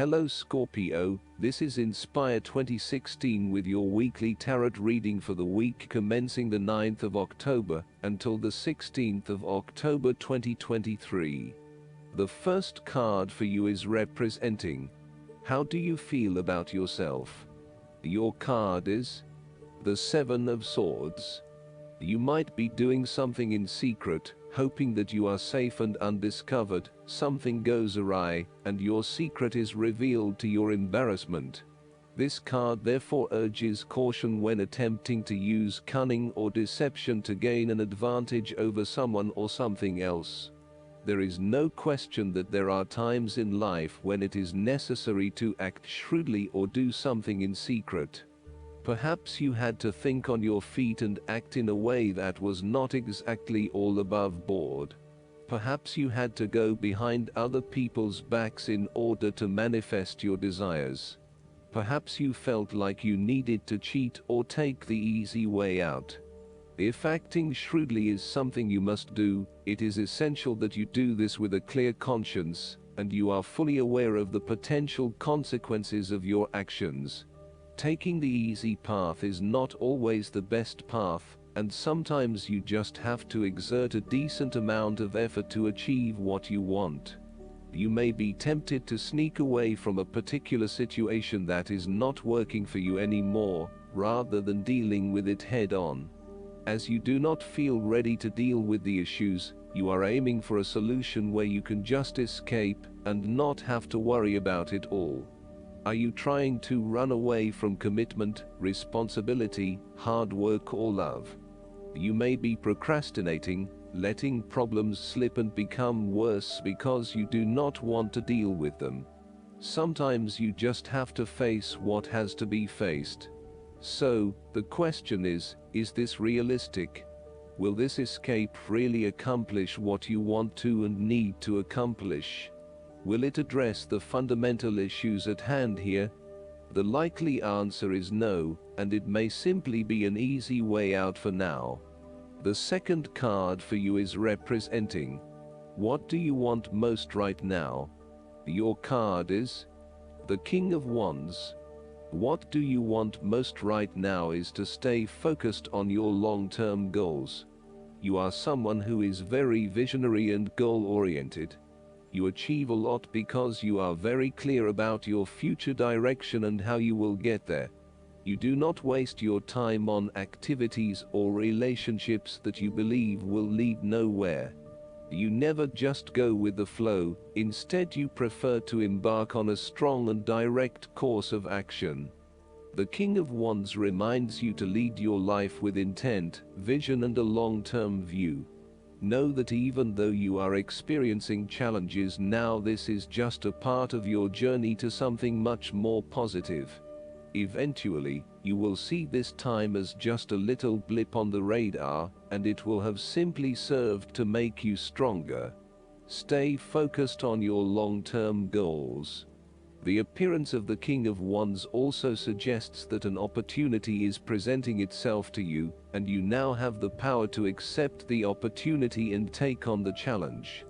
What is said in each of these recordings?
Hello Scorpio, this is Inspire 2016 with your weekly tarot reading for the week commencing the 9th of October until the 16th of October 2023. The first card for you is representing, how do you feel about yourself? Your card is the Seven of Swords. You might be doing something in secret, hoping that you are safe and undiscovered. Something goes awry, and your secret is revealed to your embarrassment. This card therefore urges caution when attempting to use cunning or deception to gain an advantage over someone or something else. There is no question that there are times in life when it is necessary to act shrewdly or do something in secret. Perhaps you had to think on your feet and act in a way that was not exactly all above board. Perhaps you had to go behind other people's backs in order to manifest your desires. Perhaps you felt like you needed to cheat or take the easy way out. If acting shrewdly is something you must do, it is essential that you do this with a clear conscience, and you are fully aware of the potential consequences of your actions. Taking the easy path is not always the best path, and sometimes you just have to exert a decent amount of effort to achieve what you want. You may be tempted to sneak away from a particular situation that is not working for you anymore, rather than dealing with it head on. As you do not feel ready to deal with the issues, you are aiming for a solution where you can just escape and not have to worry about it all. Are you trying to run away from commitment, responsibility, hard work or love? You may be procrastinating, letting problems slip and become worse because you do not want to deal with them. Sometimes you just have to face what has to be faced. So, the question is this realistic? Will this escape really accomplish what you want to and need to accomplish? Will it address the fundamental issues at hand here? The likely answer is no, and it may simply be an easy way out for now. The second card for you is representing, what do you want most right now? Your card is the King of Wands. What do you want most right now is to stay focused on your long-term goals. You are someone who is very visionary and goal-oriented. You achieve a lot because you are very clear about your future direction and how you will get there. You do not waste your time on activities or relationships that you believe will lead nowhere. You never just go with the flow, instead you prefer to embark on a strong and direct course of action. The King of Wands reminds you to lead your life with intent, vision and a long-term view. Know that even though you are experiencing challenges now, this is just a part of your journey to something much more positive. Eventually, you will see this time as just a little blip on the radar, and it will have simply served to make you stronger. Stay focused on your long-term goals. The appearance of the King of Wands also suggests that an opportunity is presenting itself to you, and you now have the power to accept the opportunity and take on the challenge.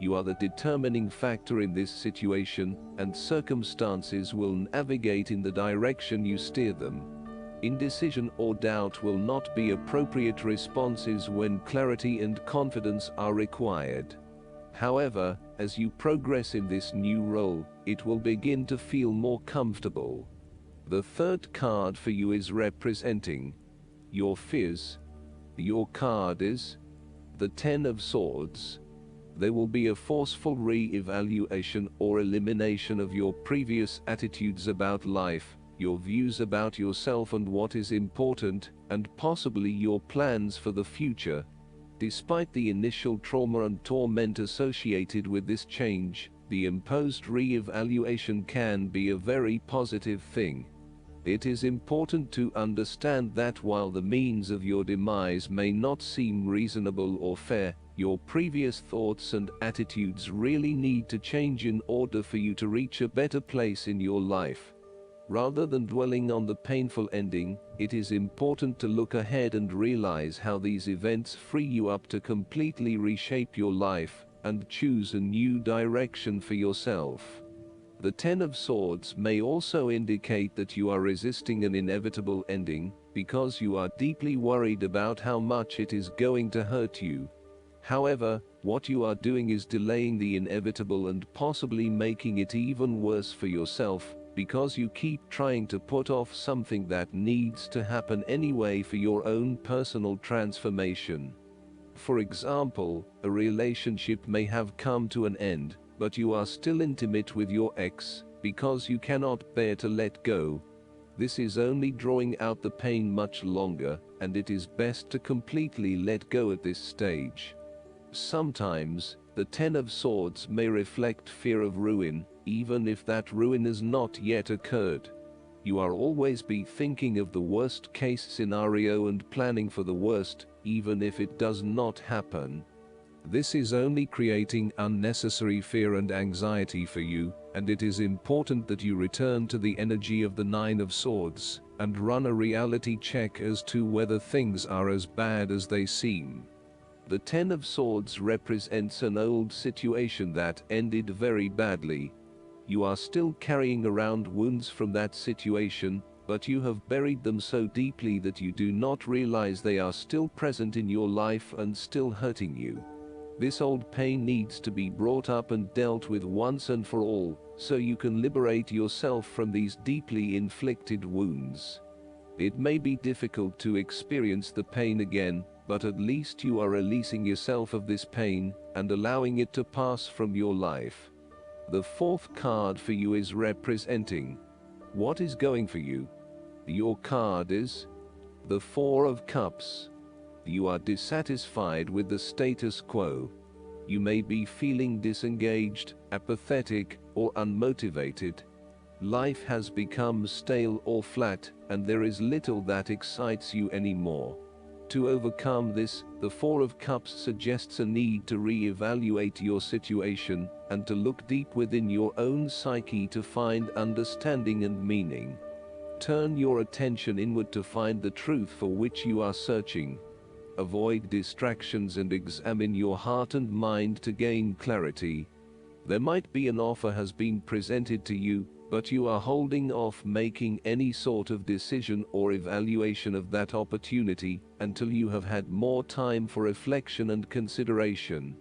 You are the determining factor in this situation, and circumstances will navigate in the direction you steer them. Indecision or doubt will not be appropriate responses when clarity and confidence are required. However, as you progress in this new role, it will begin to feel more comfortable. The third card for you is representing your fears. Your card is the Ten of Swords. There will be a forceful re-evaluation or elimination of your previous attitudes about life, your views about yourself and what is important, and possibly your plans for the future. Despite the initial trauma and torment associated with this change, the imposed re-evaluation can be a very positive thing. It is important to understand that while the means of your demise may not seem reasonable or fair, your previous thoughts and attitudes really need to change in order for you to reach a better place in your life. Rather than dwelling on the painful ending, it is important to look ahead and realize how these events free you up to completely reshape your life and choose a new direction for yourself. The Ten of Swords may also indicate that you are resisting an inevitable ending, because you are deeply worried about how much it is going to hurt you. However, what you are doing is delaying the inevitable and possibly making it even worse for yourself, because you keep trying to put off something that needs to happen anyway for your own personal transformation. For example, a relationship may have come to an end, but you are still intimate with your ex, because you cannot bear to let go. This is only drawing out the pain much longer, and it is best to completely let go at this stage. Sometimes, the Ten of Swords may reflect fear of ruin, even if that ruin has not yet occurred. You are always be thinking of the worst case scenario and planning for the worst, even if it does not happen. This is only creating unnecessary fear and anxiety for you, and it is important that you return to the energy of the Nine of Swords, and run a reality check as to whether things are as bad as they seem. The Ten of Swords represents an old situation that ended very badly. You are still carrying around wounds from that situation, but you have buried them so deeply that you do not realize they are still present in your life and still hurting you. This old pain needs to be brought up and dealt with once and for all, so you can liberate yourself from these deeply inflicted wounds. It may be difficult to experience the pain again, but at least you are releasing yourself of this pain and allowing it to pass from your life. The fourth card for you is representing what is going for you. Your card is the Four of Cups. You are dissatisfied with the status quo. You may be feeling disengaged, apathetic, or unmotivated. Life has become stale or flat, and there is little that excites you anymore. To overcome this, the Four of Cups suggests a need to re-evaluate your situation, and to look deep within your own psyche to find understanding and meaning. Turn your attention inward to find the truth for which you are searching. Avoid distractions and examine your heart and mind to gain clarity. There might be an offer has been presented to you, but you are holding off making any sort of decision or evaluation of that opportunity until you have had more time for reflection and consideration.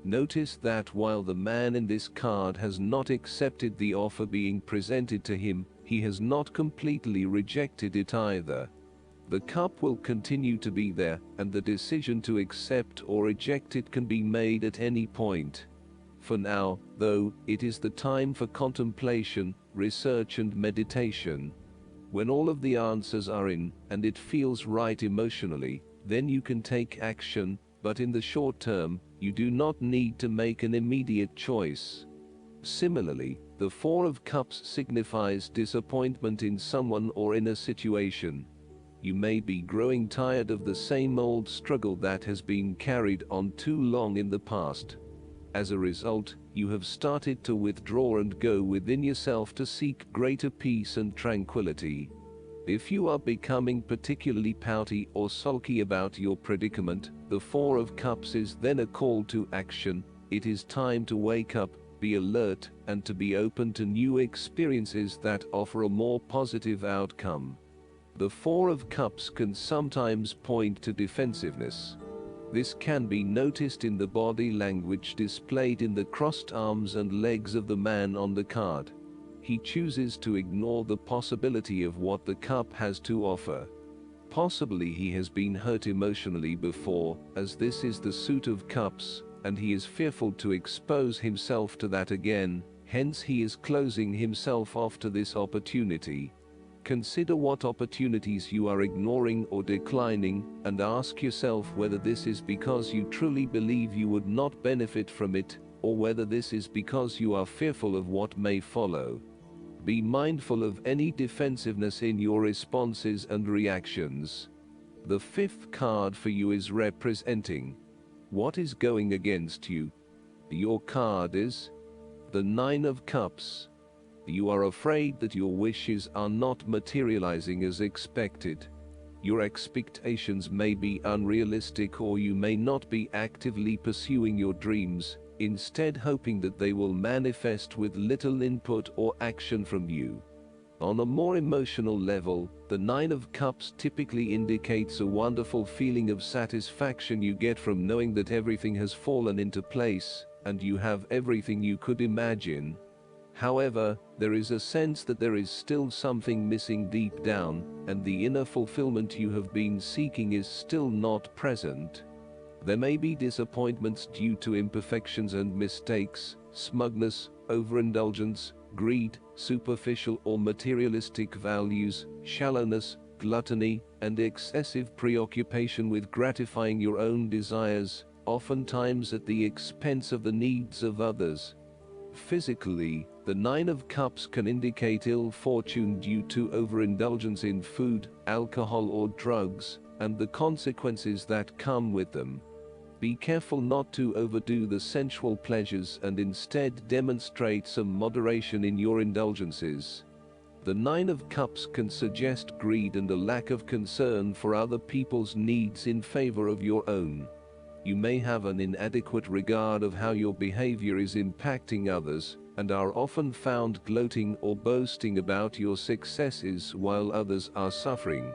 Notice that while the man in this card has not accepted the offer being presented to him, he has not completely rejected it either. The cup will continue to be there, and the decision to accept or reject it can be made at any point. For now, though, it is the time for contemplation, research and meditation. When all of the answers are in, and it feels right emotionally, then you can take action, but in the short term, you do not need to make an immediate choice. Similarly, the Four of Cups signifies disappointment in someone or in a situation. You may be growing tired of the same old struggle that has been carried on too long in the past. As a result, you have started to withdraw and go within yourself to seek greater peace and tranquility. If you are becoming particularly pouty or sulky about your predicament, the Four of Cups is then a call to action. It is time to wake up, be alert, and to be open to new experiences that offer a more positive outcome. The Four of Cups can sometimes point to defensiveness. This can be noticed in the body language displayed in the crossed arms and legs of the man on the card. He chooses to ignore the possibility of what the cup has to offer. Possibly he has been hurt emotionally before, as this is the Suit of Cups, and he is fearful to expose himself to that again, hence he is closing himself off to this opportunity. Consider what opportunities you are ignoring or declining, and ask yourself whether this is because you truly believe you would not benefit from it, or whether this is because you are fearful of what may follow. Be mindful of any defensiveness in your responses and reactions. The fifth card for you is representing what is going against you. Your card is the Nine of Cups. You are afraid that your wishes are not materializing as expected. Your expectations may be unrealistic, or you may not be actively pursuing your dreams, instead hoping that they will manifest with little input or action from you. On a more emotional level, the Nine of Cups typically indicates a wonderful feeling of satisfaction you get from knowing that everything has fallen into place, and you have everything you could imagine. However, there is a sense that there is still something missing deep down, and the inner fulfillment you have been seeking is still not present. There may be disappointments due to imperfections and mistakes, smugness, overindulgence, greed, superficial or materialistic values, shallowness, gluttony, and excessive preoccupation with gratifying your own desires, oftentimes at the expense of the needs of others. Physically, the Nine of Cups can indicate ill fortune due to overindulgence in food, alcohol or drugs, and the consequences that come with them. Be careful not to overdo the sensual pleasures and instead demonstrate some moderation in your indulgences. The Nine of Cups can suggest greed and a lack of concern for other people's needs in favor of your own. You may have an inadequate regard of how your behavior is impacting others, and are often found gloating or boasting about your successes while others are suffering.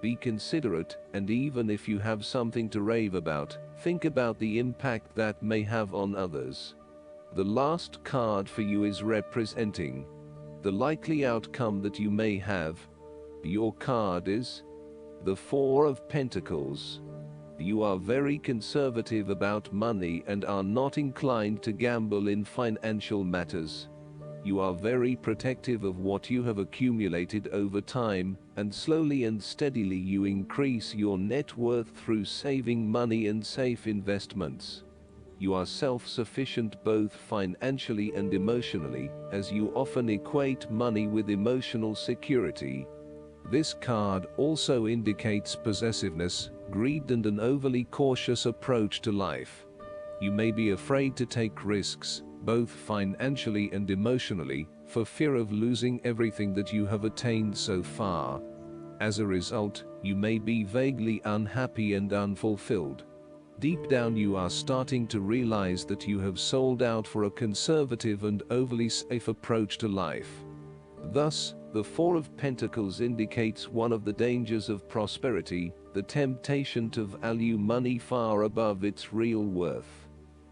Be considerate, and even if you have something to rave about, think about the impact that may have on others. The last card for you is representing the likely outcome that you may have. Your card is the Four of Pentacles. You are very conservative about money and are not inclined to gamble in financial matters. You are very protective of what you have accumulated over time, and slowly and steadily you increase your net worth through saving money and safe investments. You are self-sufficient both financially and emotionally, as you often equate money with emotional security. This card also indicates possessiveness, greed, and an overly cautious approach to life. You may be afraid to take risks, both financially and emotionally, for fear of losing everything that you have attained so far. As a result, you may be vaguely unhappy and unfulfilled. Deep down you are starting to realize that you have sold out for a conservative and overly safe approach to life. Thus, the Four of Pentacles indicates one of the dangers of prosperity, the temptation to value money far above its real worth.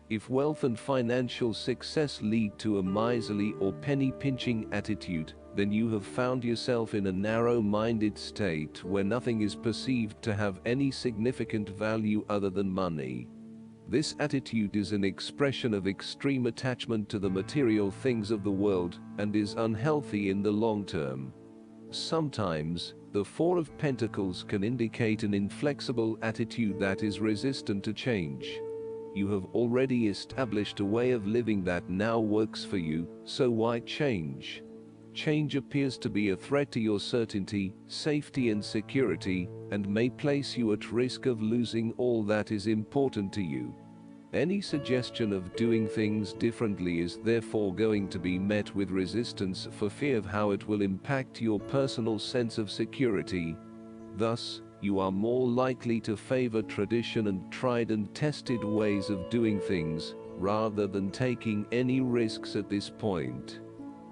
If wealth and financial success lead to a miserly or penny-pinching attitude, then you have found yourself in a narrow-minded state where nothing is perceived to have any significant value other than money. This attitude is an expression of extreme attachment to the material things of the world, and is unhealthy in the long term. Sometimes, the Four of Pentacles can indicate an inflexible attitude that is resistant to change. You have already established a way of living that now works for you, so why change? Change appears to be a threat to your certainty, safety and security, and may place you at risk of losing all that is important to you. Any suggestion of doing things differently is therefore going to be met with resistance for fear of how it will impact your personal sense of security. Thus, you are more likely to favor tradition and tried and tested ways of doing things, rather than taking any risks at this point.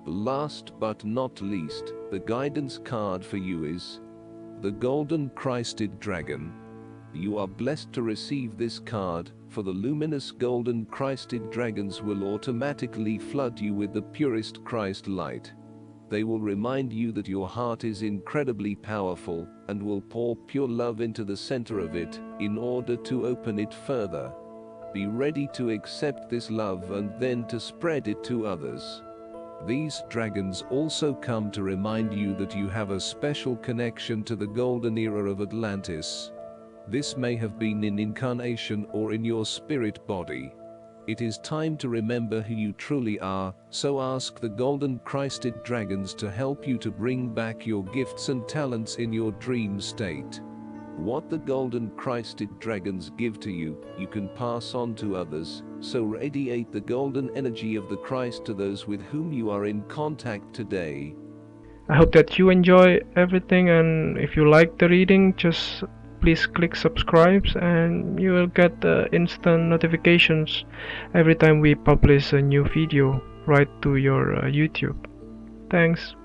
Last but not least, the guidance card for you is the Golden Christed Dragon. You are blessed to receive this card, for the luminous golden Christed dragons will automatically flood you with the purest Christ light. They will remind you that your heart is incredibly powerful, and will pour pure love into the center of it, in order to open it further. Be ready to accept this love and then to spread it to others. These dragons also come to remind you that you have a special connection to the golden era of Atlantis. This may have been in incarnation or in your spirit body. It is time to remember who you truly are, so ask the Golden Christed Dragons to help you to bring back your gifts and talents in your dream state. What the Golden Christed Dragons give to you, you can pass on to others, so radiate the golden energy of the Christ to those with whom you are in contact today. I hope that you enjoy everything, and if you like the reading, just please click subscribe, and you will get instant notifications every time we publish a new video right to your YouTube. Thanks.